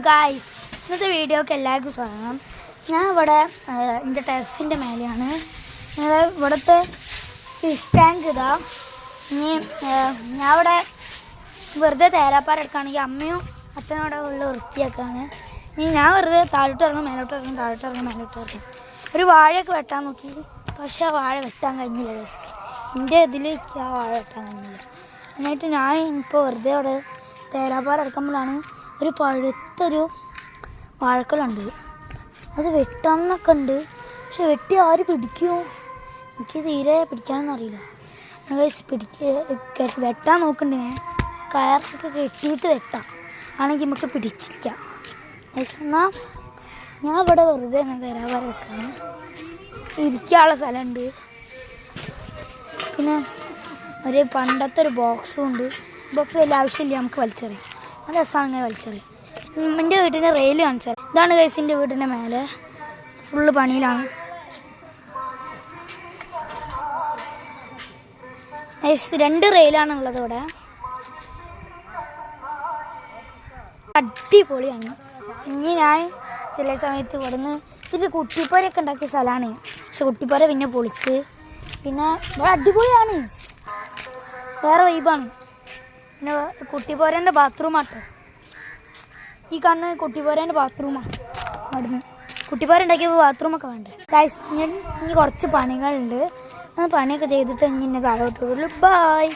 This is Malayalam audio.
ഗായ്സ്, ഇന്നത്തെ വീഡിയോക്ക് എല്ലാവർക്കും സ്വാഗതം. ഞാൻ ഇവിടെ എൻ്റെ ടെറസിൻ്റെ മേലെയാണ്. ഇവിടുത്തെ ഫിഷ് ടാങ്ക് ഇതാ. ഇനി ഞാൻ ഇവിടെ വെറുതെ തേരാപ്പാറ എടുക്കുകയാണെങ്കിൽ അമ്മയും അച്ഛനോടെ ഉള്ള വൃത്തിയാക്കാണ്. ഇനി ഞാൻ വെറുതെ താഴോട്ട് ഇറങ്ങും, മേലോട്ട് ഇറങ്ങും, താഴോട്ട് ഇറങ്ങും, മേലോട്ട് ഇറങ്ങും. ഒരു വാഴയൊക്കെ വെട്ടാൻ നോക്കി, പക്ഷെ ആ വാഴ വെട്ടാൻ കഴിഞ്ഞില്ല ഗൈസ്. എൻ്റെ ഇതിൽ ആ വാഴ വെട്ടാൻ കഴിഞ്ഞില്ല. എന്നിട്ട് ഞാൻ ഇപ്പോൾ വെറുതെ അവിടെ തേരാപ്പാറ എടുക്കുമ്പോഴാണ് ഒരു പഴുത്തൊരു വാഴക്കലുണ്ട്. അത് വെട്ടാന്നൊക്കെ ഉണ്ട്, പക്ഷെ വെട്ടി ആര് പിടിക്കുമോ? എനിക്ക് തീരെ പിടിക്കാനൊന്നും അറിയില്ല. വെട്ടാൻ നോക്കണ്ടേ, കയറൊക്കെ കെട്ടിയിട്ട് വെട്ടാം, ആണെങ്കിൽ നമുക്ക് പിടിച്ചിരിക്കാം. എന്നാൽ ഞാൻ ഇവിടെ വെറുതെ തേരാപ്പാറ വെക്കാണ്. ഇരിക്കാനുള്ള സ്ഥലമുണ്ട്, പിന്നെ ഒരു പണ്ടത്തെ ഒരു ബോക്സും ഉണ്ട്. ബോക്സ് വലിയ ആവശ്യമില്ല, നമുക്ക് വലിച്ചെറിയാം. നല്ല രസമാണ് ഇങ്ങനെ വലിച്ചെറിയാം. എൻ്റെ വീട്ടിൻ്റെ റെയിൽ കാണിച്ചാൽ ഇതാണ് ഗൈസിൻ്റെ വീടിൻ്റെ മേലെ ഫുള്ള് പണിയിലാണ്. രണ്ട് റെയിലാണുള്ളത് ഇവിടെ. അടിപൊളിയാണ്. ഇനി ഞാൻ ചില സമയത്ത് ഇവിടുന്ന് ഇതിൽ കുട്ടിപ്പുരയൊക്കെ ഉണ്ടാക്കിയ സ്ഥലമാണ്, പക്ഷെ കുട്ടിപ്പുര പിന്നെ പൊളിച്ച്. പിന്നെ ഇവിടെ അടിപൊളിയാണ്, വേറെ വൈബാണ്. പിന്നെ കുട്ടിപ്പോരേൻ്റെ ബാത്റൂമാട്ടോ ഈ കാണുന്ന. കുട്ടിപ്പോരേൻ്റെ ബാത്റൂമാണ്. അവിടുന്ന് കുട്ടിപ്പോര ഉണ്ടാക്കിയപ്പോൾ ബാത്റൂമൊക്കെ വേണ്ടേ. ഇനി കുറച്ച് പണികളുണ്ട്, പണിയൊക്കെ ചെയ്തിട്ട് ഇനി താഴോട്ട് വരുള്ളൂ. ബൈ.